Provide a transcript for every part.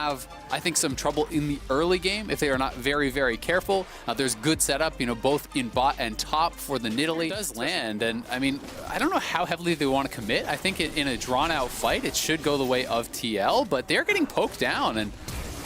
have, I think, some trouble in the early game if they are not very, very careful. There's good setup, you know, both in bot and top for the Nidalee. It does land, and I mean, I don't know how heavily they want to commit. I think in a drawn-out fight, it should go the way of TL, but they're getting poked down, and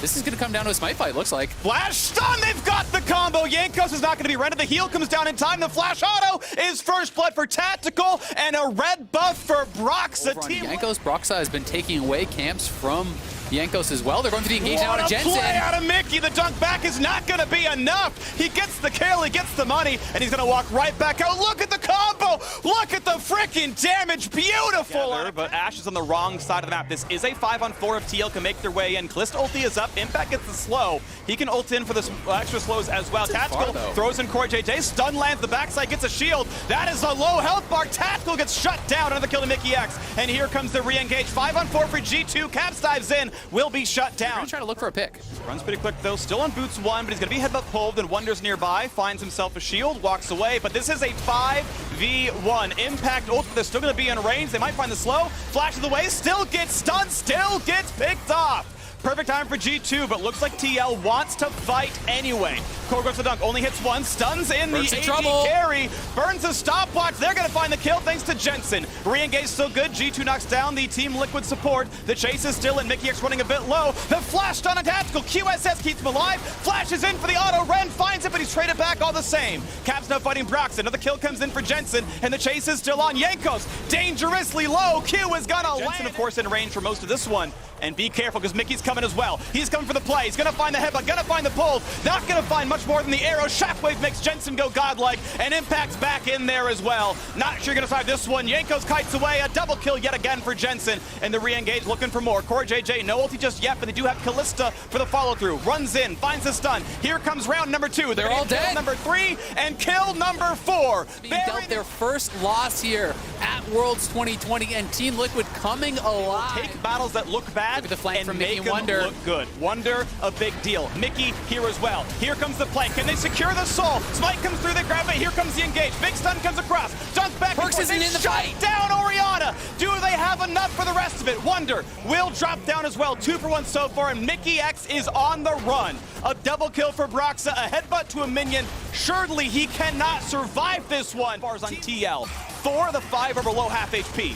this is going to come down to a smite fight, looks like. Flash stun, they've got the combo. Jankos is not going to be rented. The heal comes down in time. The flash auto is first blood for Tactical, and a red buff for Broxa. Jankos, Broxa has been taking away camps from Jankos as well. They're going for the engage now out of Jensen. Play out of Mickey. The dunk back is not going to be enough. He gets the kill, he gets the money, and he's going to walk right back out. Look at the combo. Look at the freaking damage. Beautiful. But Ash is on the wrong side of the map. This is a 5-on-4 if TL can make their way in. Kalista ulti is up. Impact gets the slow. He can ult in for the extra slows as well. Tactical throws in Core JJ. Stun lands. The backside gets a shield. That is a low health bar. Tactical gets shut down. Another kill to Mickey X. And here comes the re-engage. 5-on-4 for G2. Caps dives in. Will be shut down. We're gonna try to look for a pick. Runs pretty quick though, still on boots 1, but he's gonna be headbutt pulled, and Wonder's nearby, finds himself a shield, walks away, but this is a 5v1. Impact ult, they're still gonna be in range, they might find the slow, flash of the way, still gets stunned, still gets picked off. Perfect time for G2, but looks like TL wants to fight anyway. Core goes to dunk, only hits one, stuns in the AD carry, burns the stopwatch. They're going to find the kill thanks to Jensen. Re-engage still good. G2 knocks down the Team Liquid support. The chase is still in. Mickey X running a bit low. The flash stun on Tactical. QSS keeps him alive. Flashes in for the auto. Ren finds it, but he's traded back all the same. Caps now fighting Brox. Another kill comes in for Jensen, and the chase is still on. Jankos dangerously low. Q is going to land. Jensen, of course, in range for most of this one. And be careful, because Mickey's coming as well. He's coming for the play. He's going to find the headbutt, going to find the pull. Not going to find much more than the arrow. Shockwave makes Jensen go godlike, and Impact's back in there as well. Not sure you're going to survive this one. Jankos kites away. A double kill yet again for Jensen. And the re-engage looking for more. Core JJ, no ulti just yet, but they do have Kalista for the follow-through. Runs in, finds the stun. Here comes round number 2. They're all dead. Number 3 and kill number 4. Being dealt their first loss here at Worlds 2020, and Team Liquid coming alive. Take battles that look bad. Look at the flank from Mickey and Wonder. Look good. Wonder, a big deal. Mickey here as well. Here comes the play. Can they secure the soul? Smite comes through, they grab it. Here comes the engage. Big stun comes across. Dunk back. Perks isn't in the fight. Down Orianna. Do they have enough for the rest of it? Wonder will drop down as well. 2 for 1 so far, and Mickey X is on the run. A double kill for Broxa. A headbutt to a minion. Surely he cannot survive this one. Bars on TL. 4 of the 5 are below half HP.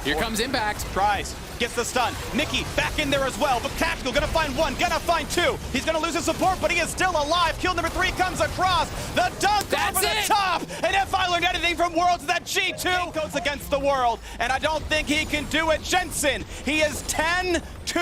Here comes Impact. Tries. Gets the stun. Mickey back in there as well, but Tactical gonna find 1, gonna find 2. He's gonna lose his support, but he is still alive. Kill number 3 comes across. The dunk over the top. And if I learned anything from Worlds, that G2 goes against the world, and I don't think he can do it. Jensen, he is 10, 2,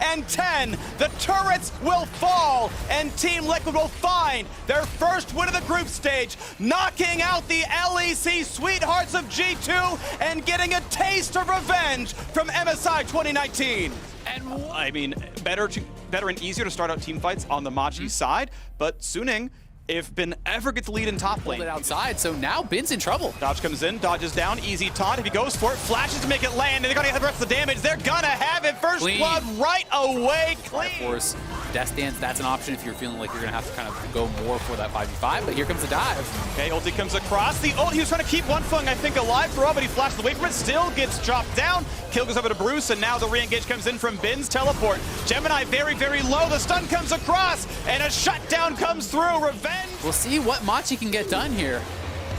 and 10. The turrets will fall, and Team Liquid will find their first win of the group stage, knocking out the LEC Sweethearts of G2 and getting a taste of revenge from MSI 2019. And I mean, better and easier to start out team fights on the Machi side, but Suning, if Bin ever gets the lead in top lane. Pulled it outside, so now Bin's in trouble. Dodge comes in, dodges down, easy taunt. If he goes for it, flashes to make it land, and they're gonna get the rest of the damage. They're gonna have it. First blood right away, clean. Of course, Death Dance, that's an option if you're feeling like you're gonna have to kind of go more for that 5v5, but here comes the dive. Okay, ulti comes across. The ult, he was trying to keep one Fung, I think, alive for all, but he flashed away from it, still gets dropped down. Kill goes over to Bruce, and now the re-engage comes in from Bin's teleport. Gemini very, very low. The stun comes across, and a shutdown comes through. Revenge. We'll see what Machi can get done here.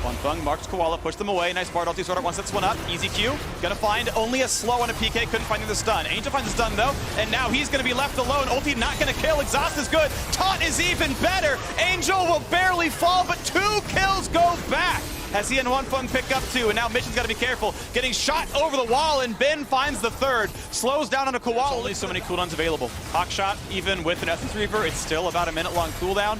One Fung marks Koala, push them away. Nice Bard ulti, sort of one sets one up. Easy Q. Gonna find only a slow on a PK, couldn't find the stun. Angel finds the stun though, and now he's gonna be left alone. Ulti not gonna kill, exhaust is good. Taunt is even better. Angel will barely fall, but 2 kills go back. As he and One Fung pick up 2, and now Mission's gotta be careful. Getting shot over the wall, and Bin finds the 3rd. Slows down on a Koala. Only so many cooldowns available. Hawk shot, even with an Essence Reaver, it's still about a minute-long cooldown.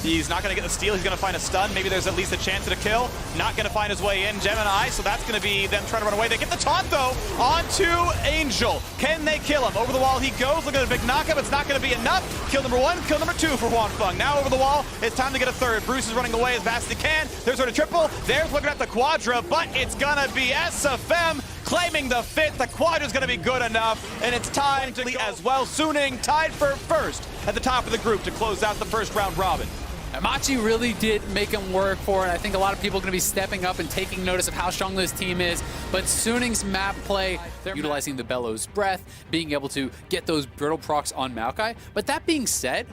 He's not going to get the steal. He's going to find a stun. Maybe there's at least a chance at a kill. Not going to find his way in. Gemini, so that's going to be them trying to run away. They get the taunt, though, onto Angel. Can they kill him? Over the wall he goes. Look at the big knockup. It's not going to be enough. Kill number 1, kill number 2 for Juan Fung. Now over the wall, it's time to get a 3rd. Bruce is running away as fast as he can. There's sort of triple. There's looking at the quadra, but it's going to be SFM claiming the 5th. The quadra's going to be good enough, and it's time to as well. Suning tied for first at the top of the group to close out the first round robin. Amachi really did make him work for it. I think a lot of people are going to be stepping up and taking notice of how strong this team is. But Suning's map play, they're utilizing the Bellows Breath, being able to get those brittle procs on Maokai. But that being said,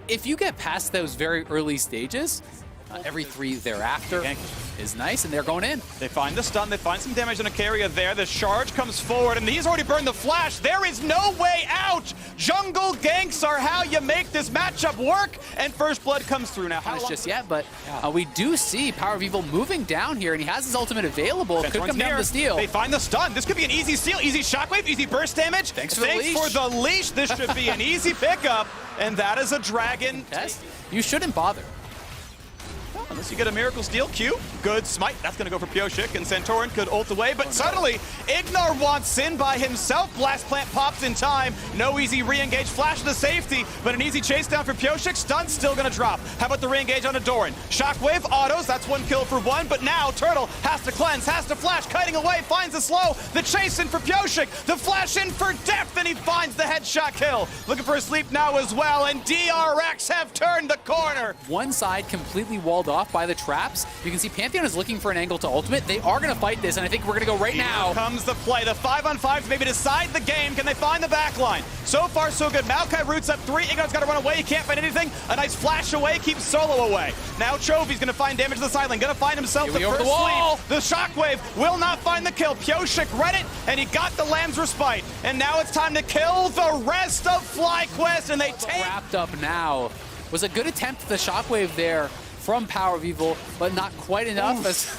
if you get past those very early stages, every 3 thereafter is nice, and they're going in. They find the stun, they find some damage on a carrier there. The charge comes forward, and he's already burned the flash. There is no way out! Jungle ganks are how you make this matchup work, and First Blood comes through now. Not just yet, but we do see Power of Evil moving down here, and he has his ultimate available. Could come down to steal. They find the stun. This could be an easy steal, easy shockwave, easy burst damage. Thanks for the leash. This should be an easy pickup, and that is a dragon. You shouldn't bother. Unless you get a miracle steal, Q, good smite. That's going to go for Pioshik, and Santorin could ult away, but suddenly Ignar wants in by himself. Blast Plant pops in time. No easy re-engage, flash to safety, but an easy chase down for Pioshik. Stun's still going to drop. How about the re-engage on Adoran? Shockwave, autos, that's 1 kill for 1, but now Turtle has to cleanse, has to flash, kiting away, finds the slow, the chase in for Pioshik, the flash in for depth, and he finds the headshot kill. Looking for a sleep now as well, and DRX have turned the corner. One side completely walled off by the traps. You can see Pantheon is looking for an angle to ultimate. They are going to fight this, and I think we're going to go right now. Here comes the play. The 5-on-5 to maybe decide the game. Can they find the back line? So far, so good. Maokai roots up 3. Ignar's got to run away. He can't find anything. A nice flash away. Keeps Solo away. Now Chovy's going to find damage to the sideline. Going to find himself the first sleep. The shockwave will not find the kill. Pioshik read it, and he got the Lamb's Respite. And now it's time to kill the rest of FlyQuest, and they take... Wrapped up now. Was a good attempt at the shockwave there from Power of Evil, but not quite enough. As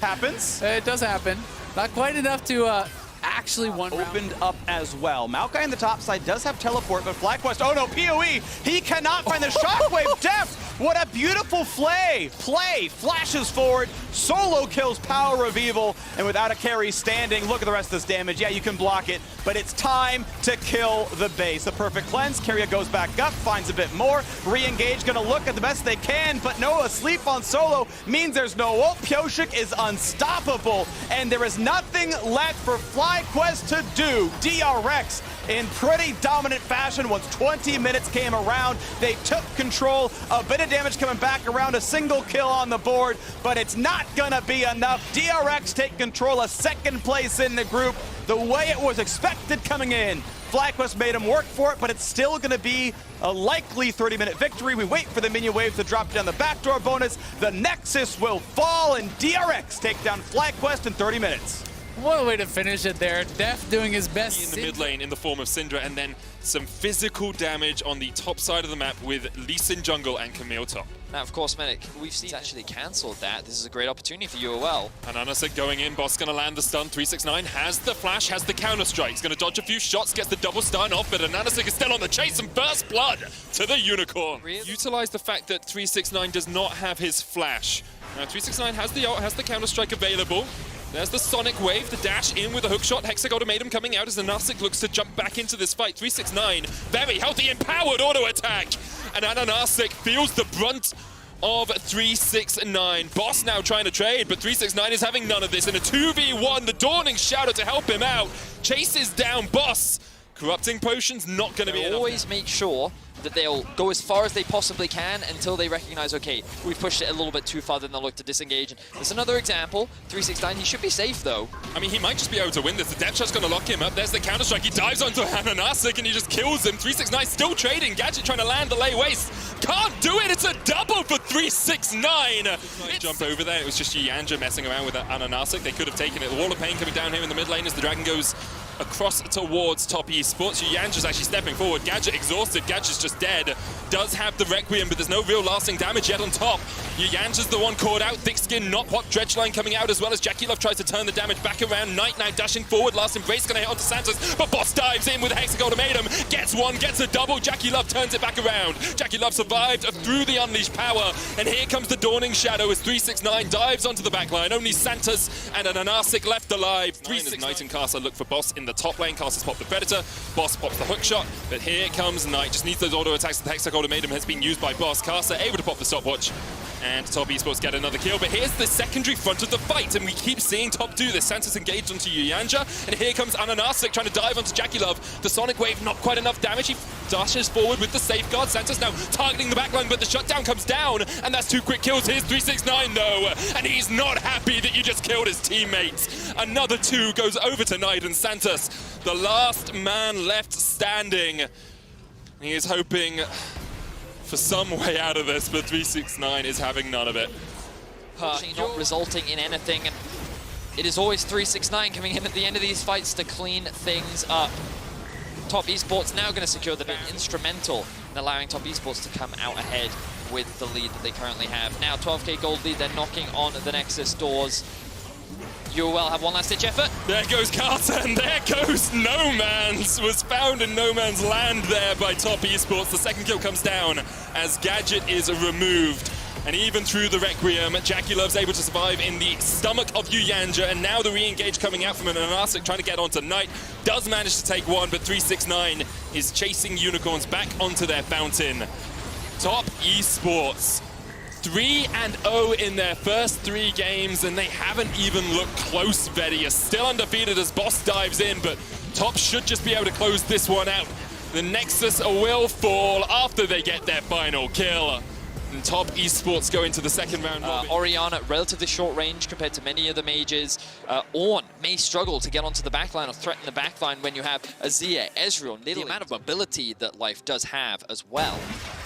happens. It does happen. Not quite enough to actually opened up as well. Maokai on the top side does have teleport, but FlyQuest, oh no, PoE, he cannot find the shockwave depth. What a beautiful play, flashes forward, solo kills Power of Evil, and without a carry standing, look at the rest of this damage. Yeah, you can block it, but it's time to kill the base. The perfect cleanse, carrier goes back up, finds a bit more, re-engage, gonna look at the best they can, but no asleep on solo means there's no ult. Pioshik is unstoppable, and there is nothing left for FlyQuest to do. DRX in pretty dominant fashion once 20 minutes came around. They took control, a bit of damage coming back around, a single kill on the board, but it's not gonna be enough. DRX take control, a 2nd place in the group, the way it was expected coming in. FlyQuest made him work for it, but it's still gonna be a likely 30-minute victory. We wait for the minion wave to drop down the backdoor bonus. The Nexus will fall, and DRX take down FlyQuest in 30 minutes. What a way to finish it there. Def doing his best. In the mid lane in the form of Syndra, and then some physical damage on the top side of the map with Lee Sin jungle and Camille top. Now, of course, Medic, we've seen actually cancelled that. This is a great opportunity for UOL. And Anasik going in, Boss gonna land the stun. 369 has the flash, has the counter strike. He's gonna dodge a few shots, gets the double stun off, but Anasik is still on the chase, and First Blood to the Unicorn. Really? Utilize the fact that 369 does not have his flash. Now, 369 has the ult, has the counter strike available. There's the Sonic Wave, the dash in with a hookshot. Hexagotomatum coming out as Anasik looks to jump back into this fight. 369, very healthy, empowered auto attack. And Anasik feels the brunt of 369. Boss now trying to trade, but 369 is having none of this. In a 2v1, the Dawning Shadow to help him out. Chases down Boss. Corrupting Potion's not going to be enough. Always make sure that they'll go as far as they possibly can until they recognize, okay, we've pushed it a little bit too far, then they'll look to disengage. And there's another example, 369, he should be safe though. I mean, he might just be able to win this. The depth shot's going to lock him up. There's the counter-strike. He dives onto Anasik and he just kills him. 369 still trading. Gadget trying to land the lay waste. Can't do it. It's a double for 369. Jump over there. It was just Yanja messing around with Anasik. They could have taken it. The Wall of Pain coming down here in the mid lane as the Dragon goes across towards top esports. Yanja's actually stepping forward. Gadget exhausted. Gadget's just dead. Does have the Requiem, but there's no real lasting damage yet on top. Yanja's the one caught out. Thick Skin, not hot. Dredgeline coming out as well as Jackie Love tries to turn the damage back around. Night now dashing forward. Last Embrace gonna hit onto Santos, but Boss dives in with a Hexagotomatum. Gets one, gets a double. Jackie Love turns it back around. Jackie Love survived through the Unleashed Power, and here comes the Dawning Shadow as 369 dives onto the backline. Only Santos and an Anasik left alive. 369 Knight and Caster look for Boss in the top lane. Caster's popped the Predator. Boss pops the hookshot, but here comes Knight. Just needs those auto attacks. The Hexagotomatum has been used by Boss. Caster able to pop the stopwatch, and Top Esports get another kill. But here's the secondary front of the fight, and we keep seeing Top do this. Santos engaged onto Yanja, and here comes Anasik trying to dive onto Jackie Love. The Sonic Wave, not quite enough damage. He dashes forward with the safeguard. Santos now targeting the backline, but the shutdown comes down, and that's 2 quick kills. Here's 369 though, and he's not happy that you just killed his teammates. Another 2 goes over tonight, and Santos, the last man left standing. He is hoping for some way out of this, but 369 is having none of it. Not resulting in anything, and it is always 369 coming in at the end of these fights to clean things up. Top Esports now going to secure the bit, instrumental in allowing Top Esports to come out ahead with the lead that they currently have. Now 12k gold lead, they're knocking on the Nexus doors. UOL have one last ditch effort. There goes Carter, and there goes No Man's. Was found in No Man's land there by Top Esports. The second kill comes down as Gadget is removed. And even through the Requiem, Jackie Love's able to survive in the stomach of Yuyanja, and now the re-engage coming out from an Anasik trying to get onto Knight. Does manage to take one, but 369 is chasing Unicorns back onto their fountain. Top Esports, 3-0 in their first 3 games, and they haven't even looked close. Vetty is still undefeated as Boss dives in, but Top should just be able to close this one out. The Nexus will fall after they get their final kill. And Top Esports go into the second round. Orianna, relatively short range compared to many of the mages. Ornn may struggle to get onto the backline or threaten the backline when you have Azir, Ezreal, the amount of mobility that Life does have as well.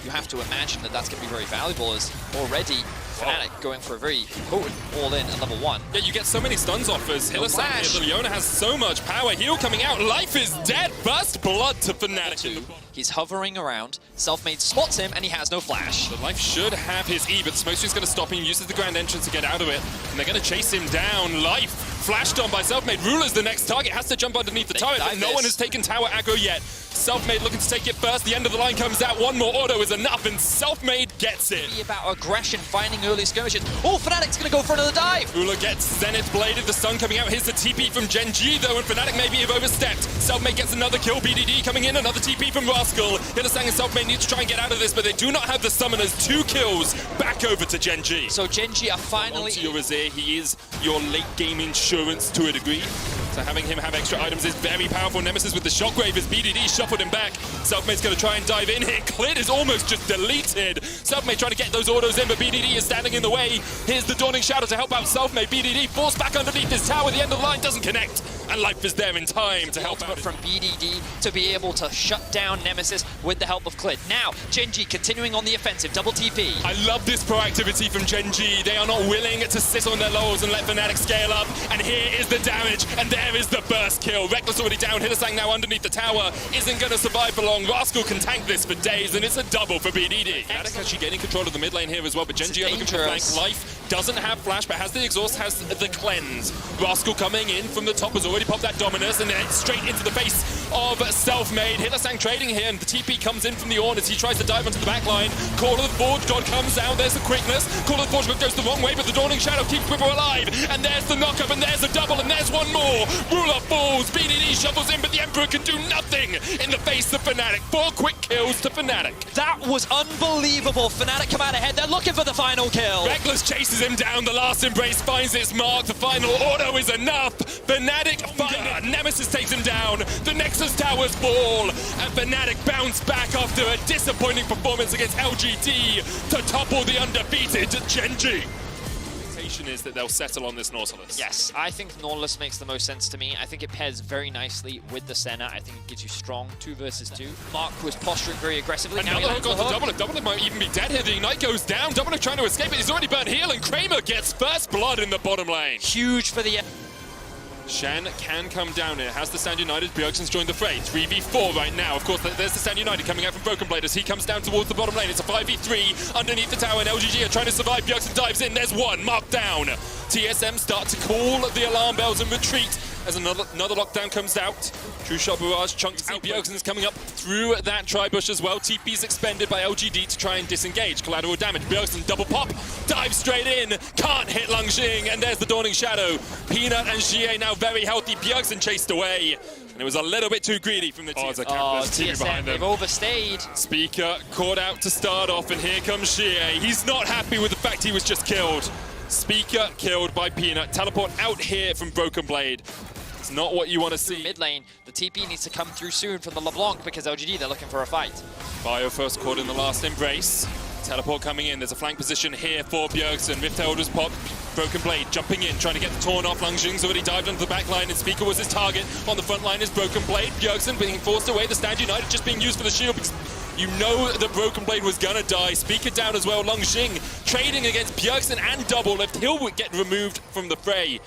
You have to imagine that that's going to be very valuable, as already Fnatic going for a very potent all-in at level 1. Yeah, you get so many stuns off as Hillisang. Leona has so much power. Heal coming out. Life is dead. First blood to Fnatic. He's hovering around. Selfmade spots him, and he has no flash. But Life should have his E, but Smokestream's going to stop him. Uses the Grand Entrance to get out of it, and they're going to chase him down. Life flashed on by Selfmade. Ruler's the next target. Has to jump underneath the turret, but no one has taken tower aggro yet. Selfmade looking to take it first. The end of the line comes out. One more auto is enough, and Selfmade gets it. Be about aggression, finding early skirmishes. Oh, Fnatic's going to go for another dive. Ruler gets Zenith Bladed. The stun coming out. Here's the TP from Gen G, though, and Fnatic maybe have overstepped. Selfmade gets another kill. BDD coming in. Another TP from Rascal. Hillisang and Selfmade need to try and get out of this, but they do not have the summoners. 2 kills. Back over to Gen G. So Gen G are finally... Onto your Azir. He is your late game insurance to a degree. So having him have extra items is very powerful. Nemesis with the Shockwave as BDD shuffled him back. Selfmade's going to try and dive in here. Clit is almost just deleted. Selfmade trying to get those autos in, but BDD is standing in the way. Here's the Dawning Shadow to help out Selfmade. BDD forced back underneath his tower. The end of the line doesn't connect, and Life is there in time to help out. From BDD to be able to shut down Nemesis with the help of Clit. Now, Gen G continuing on the offensive. Double TP. I love this proactivity from Gen G. They are not willing to sit on their laurels and let Fnatic scale up. And here is the damage, and there is the burst kill. Reckless already down. Hillisang now underneath the tower. Isn't going to survive for long. Rascal can tank this for days, and it's a double for BDD. Fnatic actually gaining control of the mid lane here as well, but Gen G are looking for flank. Life doesn't have flash, but has the exhaust, has the cleanse. Rascal coming in from the top has already popped that Dominus, and then straight into the face of Selfmade. Hillisang trading here, and the TP comes in from the Ornn as he tries to dive onto the back line. Call of the Forge God comes down. There's the quickness. Call of the Forge God goes the wrong way, but the Dawning Shadow keeps Quiver alive. And there's the knock-up, and there's a double, and there's one more. Ruler falls. BDD shuffles in, but the Emperor can do nothing in the face of Fnatic. 4 quick kills to Fnatic. That was unbelievable. Fnatic come out ahead. They're looking for the final kill. Reckless chases him down. The last embrace finds its mark. The final auto is enough. Fnatic find it. Nemesis takes him down. The Nexus towers fall, and Fnatic bounce back after a disappointing performance against LGD to topple the undefeated Gen G. Is that they'll settle on this Nautilus. Yes, I think Nautilus makes the most sense to me. I think it pairs very nicely with the Senna. I think it gives you strong 2 versus 2. Mark was posturing very aggressively. And now the hook onto Double. Double might even be dead here. The Ignite goes down. Double trying to escape it. He's already burnt heal, and Kramer gets first blood in the bottom lane. Huge for the... Shen can come down here. Has the Stand United. Bjergsen's joined the fray. 3v4 right now. Of course, there's the Stand United coming out from Broken Blade as he comes down towards the bottom lane. It's a 5v3 underneath the tower, and LGG are trying to survive. Bjergsen dives in. There's one. Marked down. TSM start to call the alarm bells and retreat as another lockdown comes out. True Shot Barrage chunks out. Bjergsen's coming up through that tri-bush as well. TP's expended by LGD to try and disengage. Collateral damage. Bjergsen double pop. Dives straight in. Can't hit Langxing. And there's the Dawning Shadow. Peanut and Xie now very healthy. Bjergsen chased away. And it was a little bit too greedy from the TSM. TSM, they've overstayed. Speaker caught out to start off, and here comes Xie. He's not happy with the fact he was just killed. Speaker killed by Peanut. Teleport out here from Broken Blade. It's not what you want to see. Mid lane, the TP needs to come through soon from the LeBlanc because LGD, they're looking for a fight. Bio first caught in the last embrace. Teleport coming in. There's a flank position here for Bjergsen. Rift Herald popped. Broken Blade jumping in, trying to get the Torn off. Lang Jing's already dived onto the back line, and Speaker was his target. On the front line is Broken Blade. Bjergsen being forced away. The Stand United just being used for the shield because you know the Broken Blade was gonna die. Speaker down as well. Lang Jing trading against Bjergsen and Double Lift. He'll get removed from the fray.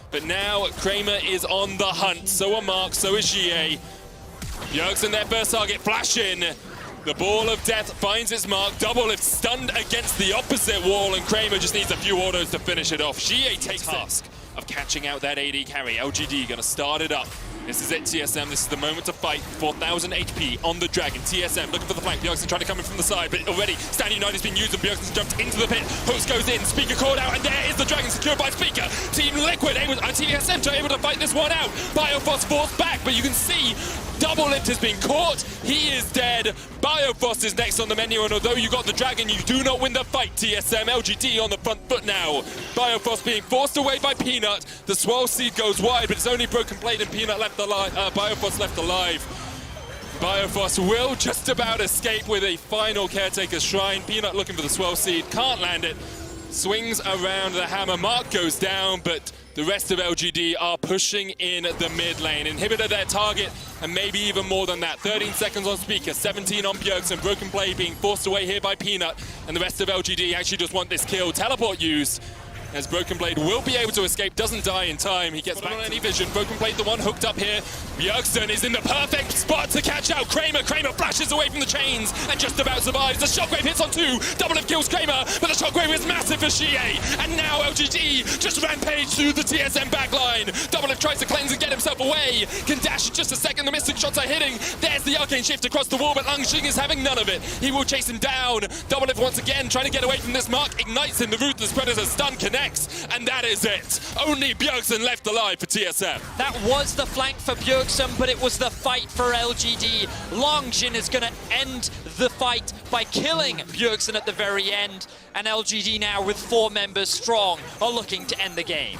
But now Kramer is on the hunt. So are Mark, so is GA. Bjergsen, their first target, flash in. The ball of death finds its mark. Double Lift stunned against the opposite wall, and Kramer just needs a few autos to finish it off. GA takes task of catching out that AD carry. LGD gonna start it up. This is it, TSM. This is the moment to fight. 4,000 HP on the Dragon. TSM looking for the flank. Bjergsen trying to come in from the side, but already Stand United's been used, and Bjergsen's jumped into the pit. Hooks goes in. Speaker called out, and there is the Dragon secured by Speaker. Team Liquid, TSM able to fight this one out. Biofrost forced back, but you can see Double Lift has been caught. He is dead. Biofrost is next on the menu, and although you got the Dragon, you do not win the fight, TSM. LGD on the front foot now. Biofrost being forced away by Peanut. The Swirl Seed goes wide, but it's only Broken Blade and Peanut left alive. Biofrost left alive. Biofrost will just about escape with a final Caretaker's Shrine. Peanut looking for the Swirl Seed, can't land it. Swings around the hammer. Mark goes down, but the rest of LGD are pushing in the mid lane. Inhibitor their target, and maybe even more than that. 13 seconds on Speaker, 17 on Bjergsen. Broken Blade being forced away here by Peanut, and the rest of LGD actually just want this kill. Teleport used, as Broken Blade will be able to escape, doesn't die in time. He gets back on any vision. Broken Blade, the one hooked up here. Bjergsen is in the perfect spot to catch out Kramer. Kramer flashes away from the chains and just about survives. The Shockwave hits on 2. Double Lift kills Kramer, but the Shockwave is massive for GA. And now LGD just rampage through the TSM backline. Double Lift tries to cleanse and get himself away. Can dash in just a second. The Mystic shots are hitting. There's the Arcane Shift across the wall, but Lang Jing is having none of it. He will chase him down. Double Lift once again trying to get away from this mark. Ignites him. The Ruthless Predator's stun connects. And that is it. Only Bjergsen left alive for TSM. That was the flank for Bjergsen, but it was the fight for LGD. Lang Jing is going to end the fight by killing Bjergsen at the very end. And LGD now, with 4 members strong, are looking to end the game.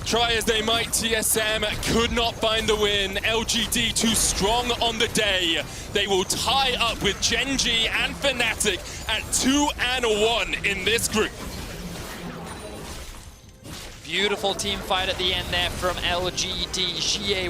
Try as they might, TSM could not find the win. LGD too strong on the day. They will tie up with Genji and Fnatic at 2-1 in this group. Beautiful team fight at the end there from LGD. GA